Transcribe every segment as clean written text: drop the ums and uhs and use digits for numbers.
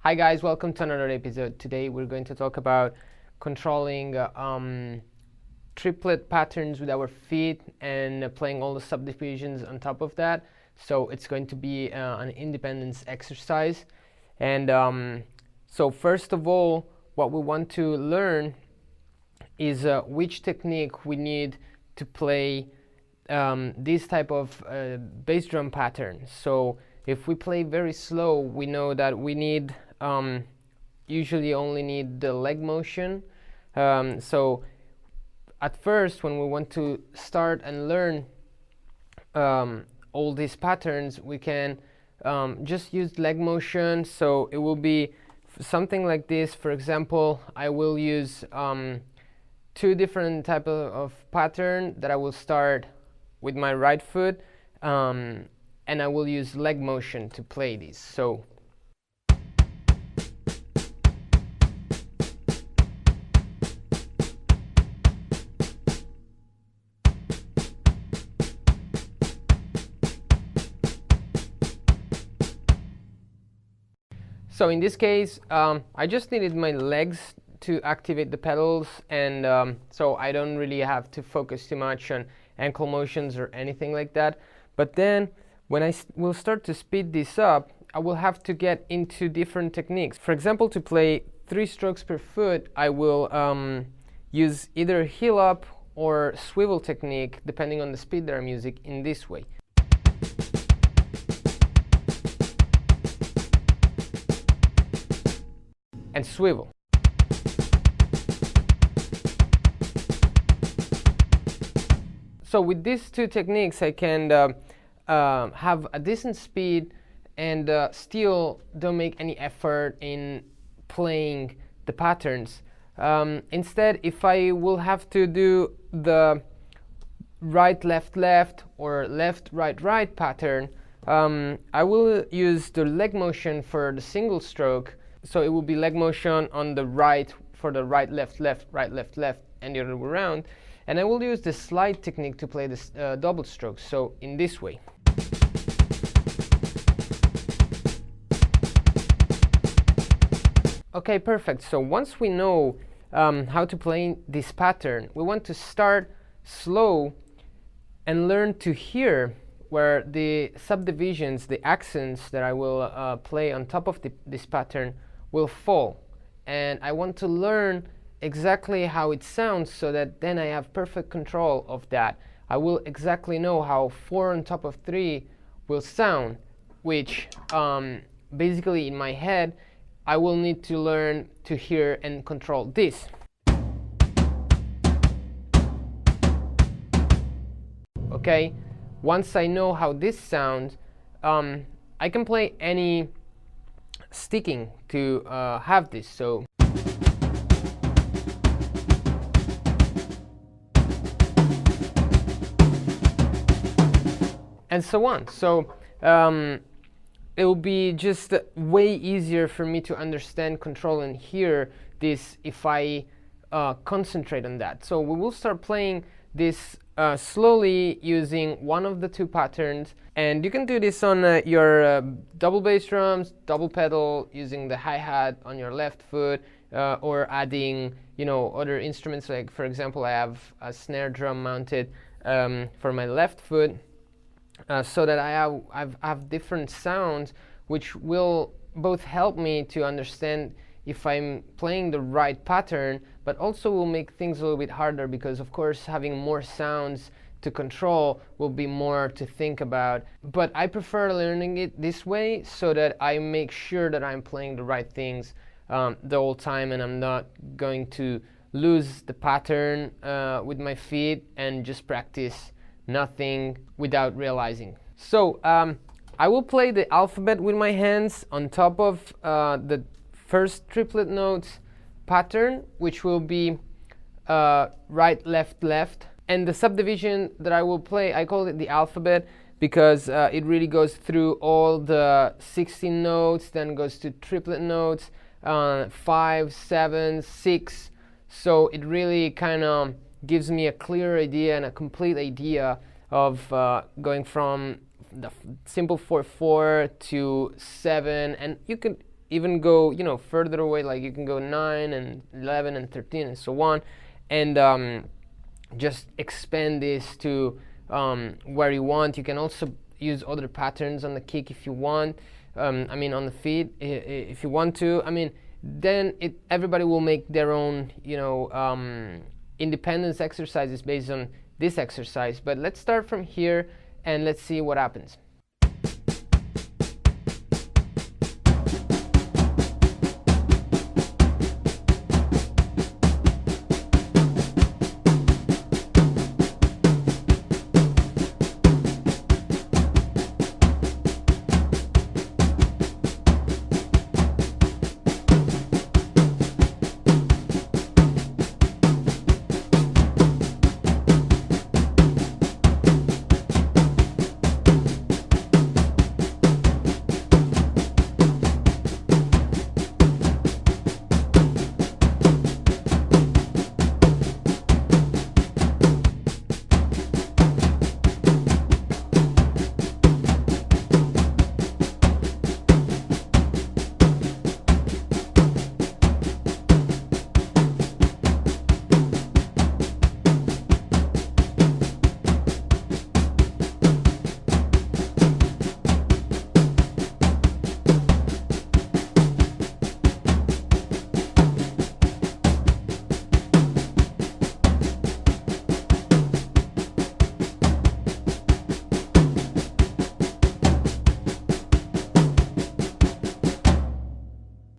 Hi guys, welcome to another episode. Today we're going to talk about controlling triplet patterns with our feet and playing all the subdivisions on top of that. So it's going to be an independence exercise. And so first of all, what we want to learn is which technique we need to play this type of bass drum pattern. So if we play very slow, we know that we need usually only need the leg motion. So at first, when we want to start and learn all these patterns, we can just use leg motion. So it will be something like this. For example, I will use two different type of pattern that I will start with my right foot, and I will use leg motion to play this. So in this case, I just needed my legs to activate the pedals, and so I don't really have to focus too much on ankle motions or anything like that. But then when I will start to speed this up, I will have to get into different techniques. For example, to play 3 strokes per foot, I will use either heel up or swivel technique, depending on the speed that I'm using, in this way. And swivel. So with these two techniques, I can have a decent speed and still don't make any effort in playing the patterns. Instead, if I will have to do the right left left or left right right pattern, I will use the leg motion for the single stroke. So it will be leg motion on the right for the right left left, right left left, and the other way around. And I will use the slide technique to play this double strokes. So in this way. Okay, perfect. So once we know how to play this pattern, we want to start slow and learn to hear where the subdivisions, the accents that I will play on top of this pattern will fall. And I want to learn exactly how it sounds so that then I have perfect control of that. I will exactly know how 4 on top of 3 will sound, which basically in my head I will need to learn to hear and control this. Okay, once I know how this sounds, I can play any sticking to have this. So and so on. So it will be just way easier for me to understand, control, and hear this if I concentrate on that. So we will start playing this slowly using one of the two patterns, and you can do this on your double bass drums, double pedal, using the hi-hat on your left foot, or adding other instruments. Like for example, I have a snare drum mounted for my left foot, so that I have different sounds which will both help me to understand if I'm playing the right pattern, but also will make things a little bit harder because, of course, having more sounds to control will be more to think about. But I prefer learning it this way so that I make sure that I'm playing the right things the whole time, and I'm not going to lose the pattern with my feet and just practice nothing without realizing. So I will play the alphabet with my hands on top of the first triplet notes pattern, which will be right, left, left. And the subdivision that I will play, I call it the alphabet because it really goes through all the 16 notes, then goes to triplet notes, 5, 7, 6. So it really kind of gives me a clear idea and a complete idea of going from the simple 4/4 to 7, and you could even go, you know, further away, like you can go 9 and 11 and 13 and so on, and just expand this to where you want. You can also use other patterns on the kick if you want. I mean, on the feet, if you want to. I mean, then everybody will make their own, you know, independence exercises based on this exercise. But let's start from here and let's see what happens.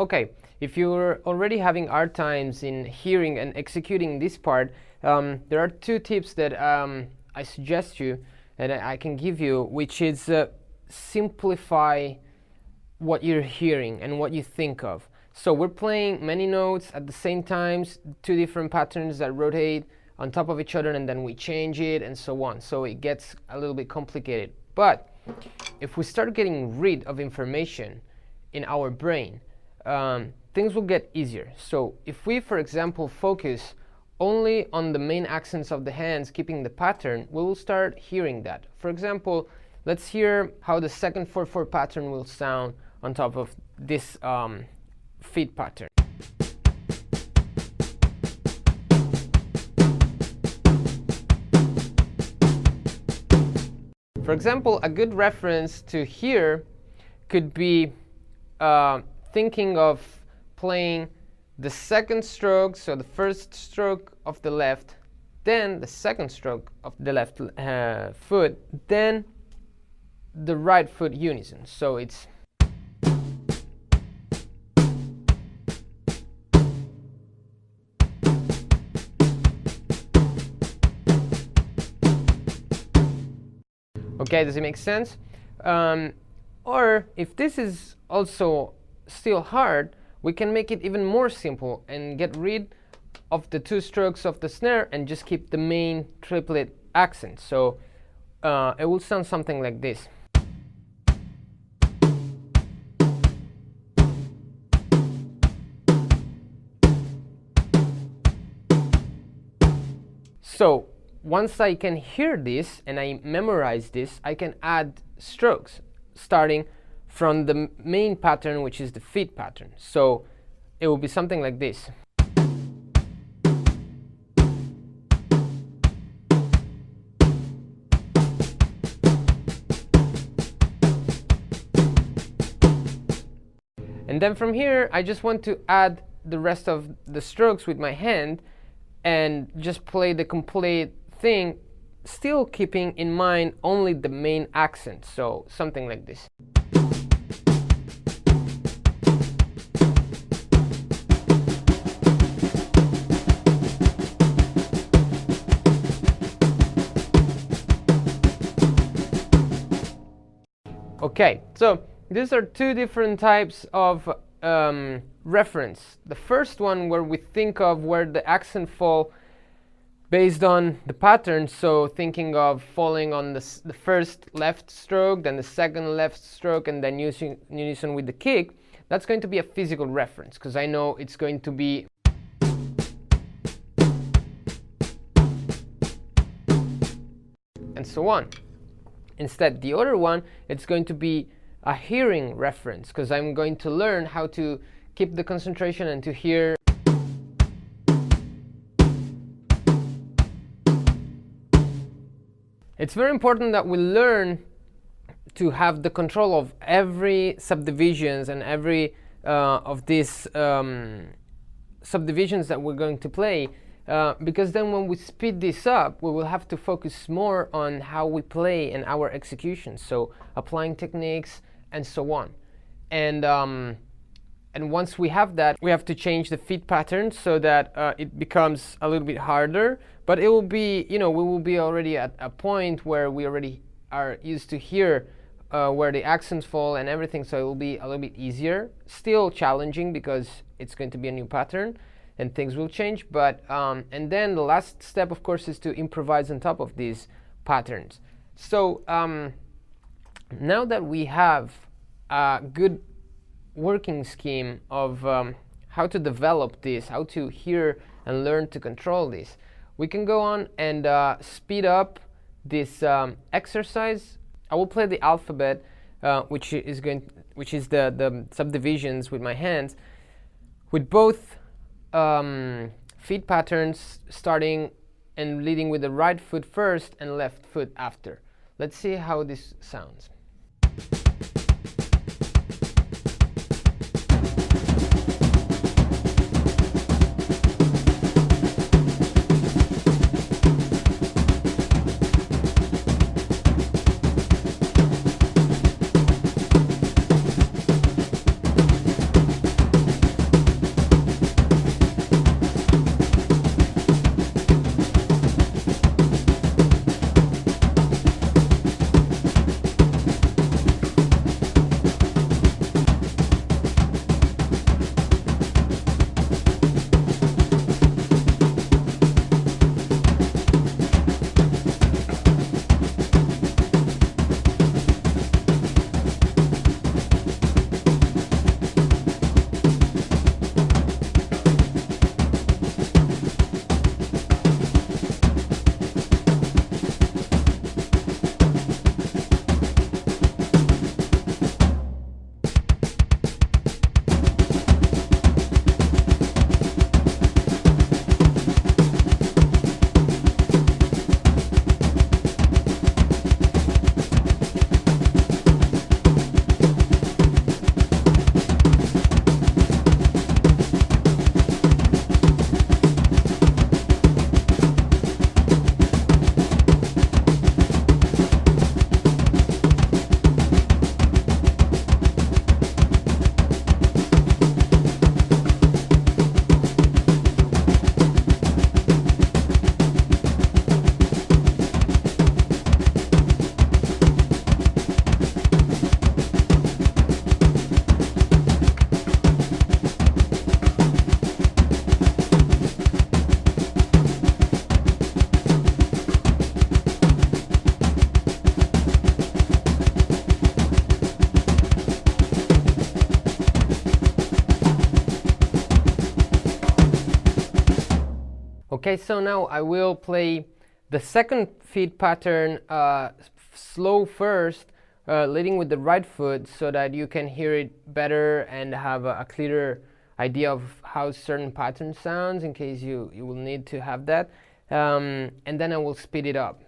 Okay, if you're already having hard times in hearing and executing this part, there are 2 tips that I suggest you and I can give you, which is simplify what you're hearing and what you think of. So we're playing many notes at the same time, 2 different patterns that rotate on top of each other, and then we change it and so on. So it gets a little bit complicated. But if we start getting rid of information in our brain, things will get easier. So if we, for example, focus only on the main accents of the hands, keeping the pattern, we will start hearing that. For example, let's hear how the second 4/4 pattern will sound on top of this feet pattern. For example, a good reference to hear could be thinking of playing the second stroke, so the first stroke of the left, then the second stroke of the left foot, then the right foot unison. So it's okay, does it make sense? Or if this is also still hard, we can make it even more simple and get rid of the 2 strokes of the snare and just keep the main triplet accent. So it will sound something like this. So once I can hear this and I memorize this, I can add strokes starting from the main pattern, which is the feet pattern. So it will be something like this. And then from here, I just want to add the rest of the strokes with my hand and just play the complete thing, still keeping in mind only the main accent. So something like this. Okay, so these are 2 different types of reference. The first one where we think of where the accent fall based on the pattern, so thinking of falling on the first left stroke, then the second left stroke, and then using unison with the kick. That's going to be a physical reference, because I know it's going to be and so on. Instead, the other one, it's going to be a hearing reference, because I'm going to learn how to keep the concentration and to hear. It's very important that we learn to have the control of every subdivisions and every of these subdivisions that we're going to play, because then when we speed this up, we will have to focus more on how we play and our execution, so applying techniques and so on. And once we have that, we have to change the feed pattern so that it becomes a little bit harder, but it will be, we will be already at a point where we already are used to hear where the accents fall and everything, so it will be a little bit easier. Still challenging because it's going to be a new pattern and things will change, but and then the last step, of course, is to improvise on top of these patterns. So now that we have a good working scheme of how to develop this, how to hear and learn to control this, we can go on and speed up this exercise. I will play the alphabet, which is the subdivisions with my hands, with both feet patterns, starting and leading with the right foot first and left foot after. Let's see how this sounds. Okay, so now I will play the second feet pattern slow first, leading with the right foot, so that you can hear it better and have a clearer idea of how certain pattern sounds, in case you will need to have that. And then I will speed it up.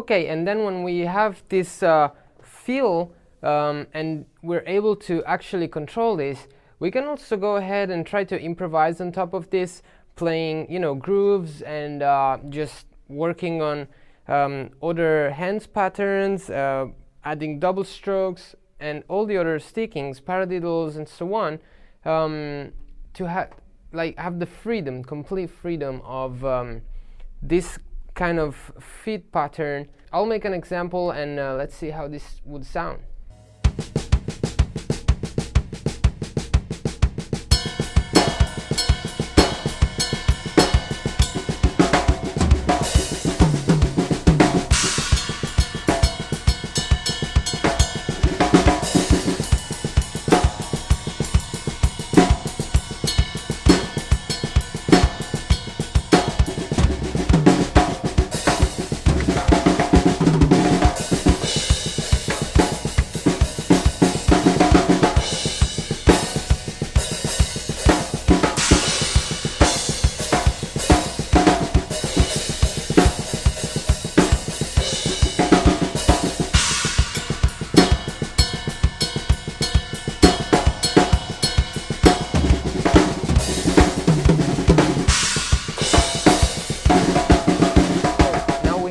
Okay, and then when we have this feel and we're able to actually control this, we can also go ahead and try to improvise on top of this, playing, you know, grooves and just working on other hands patterns, adding double strokes and all the other stickings, paradiddles and so on, to have the freedom, complete freedom of this kind of feet pattern. I'll make an example and let's see how this would sound.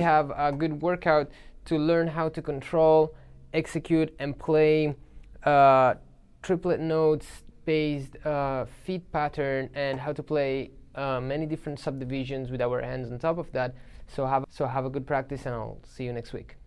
Have a good workout to learn how to control, execute, and play triplet notes based feet pattern, and how to play many different subdivisions with our hands on top of that. So have a good practice, and I'll see you next week.